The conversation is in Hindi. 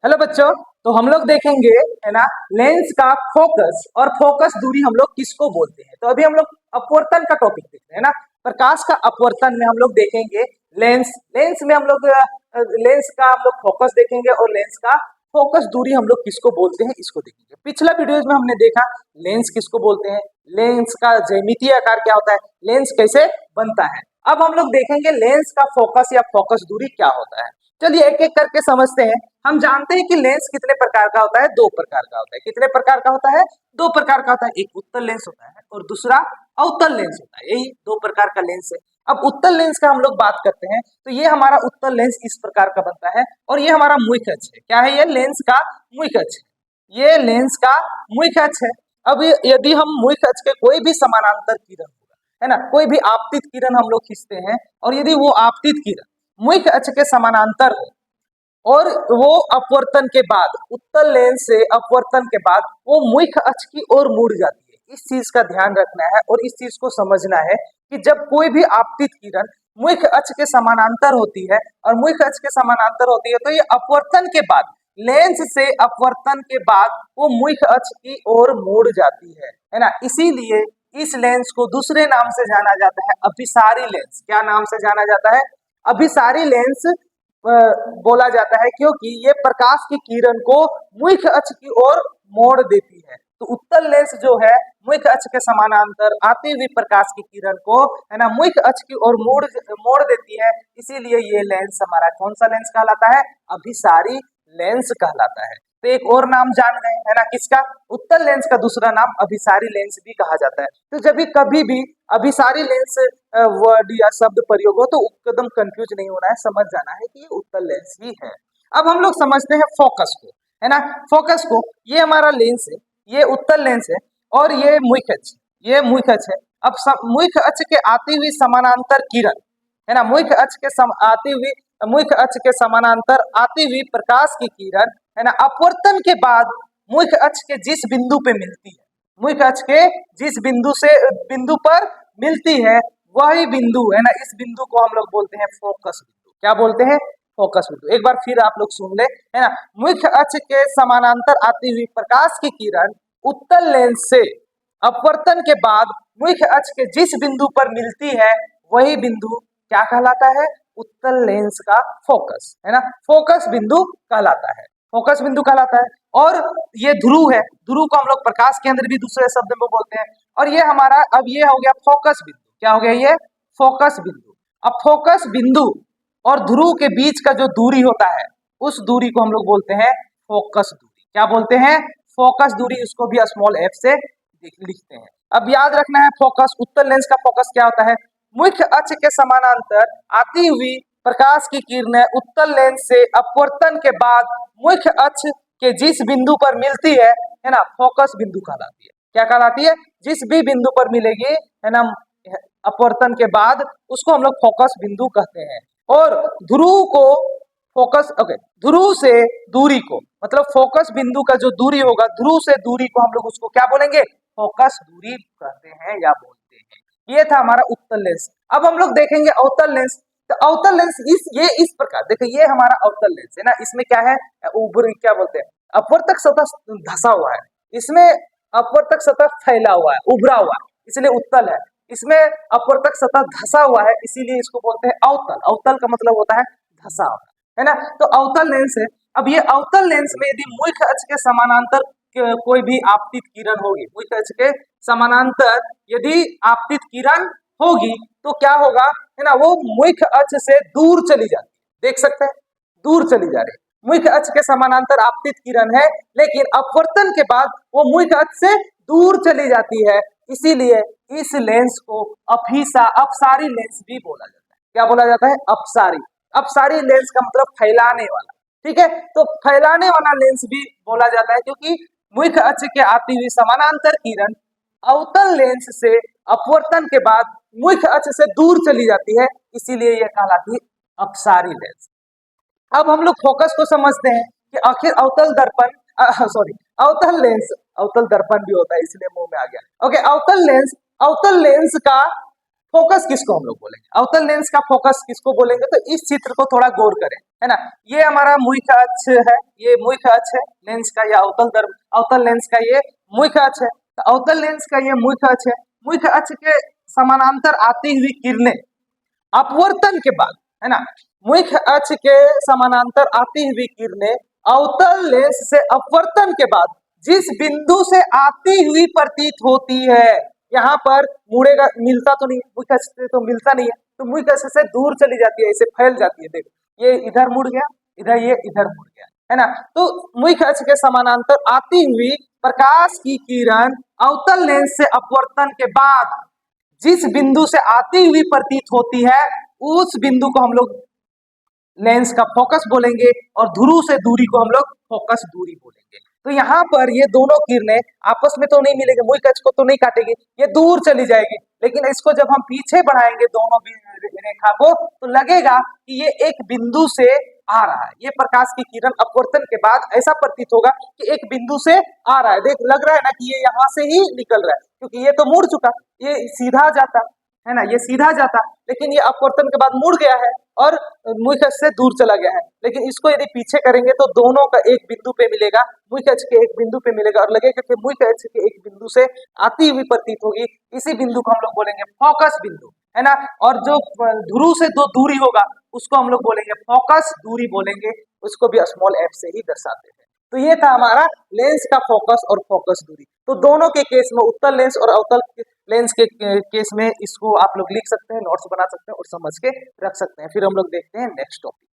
हेलो बच्चों। तो हम लोग देखेंगे है ना लेंस का फोकस और फोकस दूरी हम लोग किसको बोलते हैं। तो अभी हम लोग अपवर्तन का टॉपिक देख रहे हैं ना। प्रकाश का अपवर्तन में हम लोग देखेंगे लेंस लेंस में हम लोग लेंस का हम लोग फोकस देखेंगे और लेंस का फोकस दूरी हम लोग किसको बोलते हैं इसको देखेंगे। पिछला वीडियोज में हमने देखा लेंस किसको बोलते हैं, लेंस का ज्यामितीय आकार क्या होता है, लेंस कैसे बनता है। अब हम लोग देखेंगे लेंस का फोकस या फोकस दूरी क्या होता है। चलिए एक एक करके समझते हैं। हम जानते हैं कि लेंस कितने प्रकार का होता है, दो प्रकार का होता है। कितने प्रकार का होता है, दो प्रकार का होता है। एक उत्तल लेंस होता है और दूसरा अवतल लेंस होता है। यही दो प्रकार का लेंस है। अब उत्तल लेंस का हम लोग बात करते हैं तो ये हमारा उत्तल लेंस इस प्रकार का बनता है और ये हमारा मुख्य अक्ष है। क्या है ये, लेंस का मुख्य अक्ष है। ये लेंस का मुख्य अक्ष है। अब यदि हम मुख्य अक्ष के कोई भी समानांतर किरण होगा है ना, कोई भी आपतित किरण हम लोग खींचते हैं और यदि वो आपतित किरण मुख्य अक्ष के समानांतर हो और वो अपवर्तन के बाद उत्तल लेंस से अपवर्तन के बाद वो मुख्य अक्ष की ओर मुड़ जाती है। इस चीज का ध्यान रखना है और इस चीज को समझना है कि जब कोई भी आपतित किरण मुख्य अक्ष के समानांतर होती है और मुख्य अक्ष के समानांतर होती है तो ये अपवर्तन के बाद लेंस से अपवर्तन के बाद वो मुख्य अक्ष की ओर मुड़ जाती है ना। इसीलिए इस लेंस को दूसरे नाम से जाना जाता है अभिसारी लेंस। क्या नाम से जाना जाता है, अभिसारी लेंस बोला जाता है, क्योंकि ये प्रकाश की किरण को मुख्य अक्ष की ओर मोड़ देती है। तो उत्तल लेंस जो है मुख्य अक्ष के समानांतर आती हुई प्रकाश की किरण को है ना मुख्य अक्ष की ओर मोड़ देती है। इसीलिए ये लेंस हमारा कौन सा लेंस कहलाता है, अभिसारी लेंस कहलाता है। तो एक और नाम जान गए है ना किसका, उत्तल लेंस का दूसरा नाम अभिसारी लेंस भी कहा जाता है। तो जब भी कभी भी अभिसारी लेंस वर्ड या शब्द प्रयोग हो तो एकदम कंफ्यूज नहीं होना है, समझ जाना है कि ये उत्तल लेंस ही है। अब हम लोग समझते हैं फोकस को है ना। फोकस को, ये हमारा लेंस है, ये उत्तल लेंस है और ये मुख्य अक्ष, ये मुख्य अक्ष है। अब मुख्य अक्ष के आती हुई समानांतर किरण है ना, मुख्य अक्ष के आती हुई मुख्य अक्ष के समानांतर आती हुई प्रकाश की किरण है ना अपवर्तन के बाद मुख्य अक्ष के जिस बिंदु पे मिलती है, मुख्य अक्ष के जिस बिंदु पर मिलती है वही बिंदु है ना, इस बिंदु को हम लोग बोलते हैं फोकस बिंदु। क्या बोलते हैं, फोकस बिंदु। एक बार फिर आप लोग सुन ले है ना, मुख्य अक्ष के समानांतर आती हुई प्रकाश की किरण उत्तल लेंस से अपवर्तन के बाद मुख्य अक्ष के जिस बिंदु पर मिलती है वही बिंदु क्या कहलाता है, उत्तल लेंस का फोकस है ना, फोकस बिंदु कहलाता है, फोकस बिंदु कहलाता है। और ये ध्रुव है, ध्रुव को हम लोग प्रकाश केंद्र भी दूसरे शब्द में बोलते हैं। और ये हमारा अब ये हो गया फोकस बिंदु। क्या हो गया, ये फोकस बिंदु। अब फोकस बिंदु और ध्रुव के बीच का जो दूरी होता है उस दूरी को हम लोग बोलते हैं फोकस दूरी। क्या बोलते हैं, फोकस दूरी। उसको भी स्मॉल एफ से लिखते हैं। अब याद रखना है फोकस, उत्तल लेंस का फोकस क्या होता है, मुख्य अक्ष के समानांतर आती हुई प्रकाश की किरणें उत्तल लेंस से अपवर्तन के बाद मुख्य अक्ष के जिस बिंदु पर मिलती है ना, फोकस बिंदु कहलाती है। क्या कहलाती है, जिस भी बिंदु पर मिलेगी है ना अपवर्तन के बाद उसको हम लोग फोकस बिंदु कहते हैं। और ध्रुव को फोकस ध्रुव से दूरी को, मतलब फोकस बिंदु का जो दूरी होगा ध्रुव से दूरी को हम लोग उसको क्या बोलेंगे, फोकस दूरी कहते हैं या बोलते हैं। ये था हमारा उत्तल लेंस। अब हम लोग देखेंगे अवतल लेंस। तो अवतल लेंस इस प्रकार देखिए, ये हमारा अवतल लेंस है ना, इसमें क्या है, ऊपर क्या बोलते हैं, अपवर्तक सतह धसा हुआ है, इसमें अपवर्तक सतह फैला हुआ है, उभरा हुआ है, इसलिए उत्तल है। इसमें अपवर्तक सतह धसा हुआ है इसीलिए इसको बोलते हैं अवतल। अवतल का मतलब होता है धसा हुआ है ना। तो अवतल लेंस है। अब ये अवतल लेंस में यदि मुख्य अक्ष के समानांतर कोई भी आपतित किरण होगी, मुख्य अक्ष के समानांतर यदि आपतित किरण होगी तो क्या होगा है ना, वो मुख्य अक्ष से दूर चली जाती है। देख सकते हैं, दूर चली जा रही है। मुख्य अक्ष के समानांतर आपतित किरण है लेकिन अपवर्तन के बाद वो मुख्य अक्ष से दूर चली जाती है। इसीलिए इस लेंस को अपसारी लेंस भी बोला जाता है। क्या बोला जाता है, अपसारी। अपसारी लेंस का मतलब फैलाने वाला, ठीक है। तो फैलाने वाला लेंस भी बोला जाता है क्योंकि मुख्य अक्ष के आती हुई समानांतर किरण अवतल लेंस से अपवर्तन के बाद मुख्य अक्ष से दूर चली जाती है, इसीलिए यह कहलाती है अपसारी लेंस। अब हम लोग फोकस को समझते हैं कि आखिर अवतल दर्पण अवतल लेंस, अवतल दर्पण भी होता है इसलिए मुंह में आ गया। ओके, अवतल लेंस का फोकस किसको हम लोग बोलेंगे, अवतल लेंस का फोकस किसको बोलेंगे, तो इस चित्र को थोड़ा गौर करें, है ना। ये हमारा मुख्य अक्ष है, ये मुख्य अक्ष है लेंस का, या अवतल लेंस का ये मुख्य अक्ष है। तो अवतल लेंस का ये मुख्य अक्ष है, मुख्य अक्ष के समानांतर आती हुई किरणें अपवर्तन के बाद, है ना, मुख्य अक्ष के समानांतर आती हुई किरणें अवतल लेंस से अपवर्तन के बाद जिस बिंदु से आती हुई प्रतीत होती है, यहाँ पर मुड़ेगा, मिलता तो नहीं, मुख्य अक्ष से तो मिलता नहीं है, तो मुख्य अक्ष से दूर चली जाती है, इसे फैल जाती है। देखो ये इधर मुड़ गया, इधर ये इधर मुड़ गया, है ना। तो मुख्य अक्ष के समानांतर आती हुई प्रकाश की किरण अवतल लेंस से अपवर्तन के बाद जिस बिंदु से आती हुई प्रतीत होती है, उस बिंदु को हम लोग लेंस का फोकस बोलेंगे, और ध्रुव से दूरी को हम लोग फोकस दूरी बोलेंगे। तो यहाँ पर ये दोनों किरणें आपस में तो नहीं मिलेंगे, मुख्य अक्ष को तो नहीं काटेगी, ये दूर चली जाएगी, लेकिन इसको जब हम पीछे बढ़ाएंगे दोनों रेखा को, तो लगेगा कि ये एक बिंदु से आ रहा है। ये प्रकाश की किरण अपवर्तन के बाद ऐसा प्रतीत होगा कि एक बिंदु से आ रहा है। देख लग रहा है ना कि ये यहाँ से ही निकल रहा है, क्योंकि ये तो मुड़ चुका, ये सीधा जाता है ना, ये सीधा जाता, लेकिन ये अपवर्तन के बाद मुड़ गया है और मुख्य अक्ष से दूर चला गया है। लेकिन इसको यदि पीछे करेंगे तो दोनों का एक बिंदु पे मिलेगा, मुख्य अक्ष के एक बिंदु पे मिलेगा, और लगेगा कि मुख्य अक्ष के एक बिंदु से आती हुई प्रतीत होगी। इसी बिंदु को हम लोग बोलेंगे फोकस बिंदु, है ना। और जो ध्रुव से दो दूरी होगा उसको हम लोग बोलेंगे फोकस दूरी बोलेंगे, उसको भी स्मॉल एफ से ही दर्शाते हैं। तो ये था हमारा लेंस का फोकस और फोकस दूरी। तो दोनों के केस में, उत्तल लेंस और अवतल लेंस के केस में, इसको आप लोग लिख सकते हैं, नोट्स बना सकते हैं और समझ के रख सकते हैं। फिर हम लोग देखते हैं नेक्स्ट टॉपिक।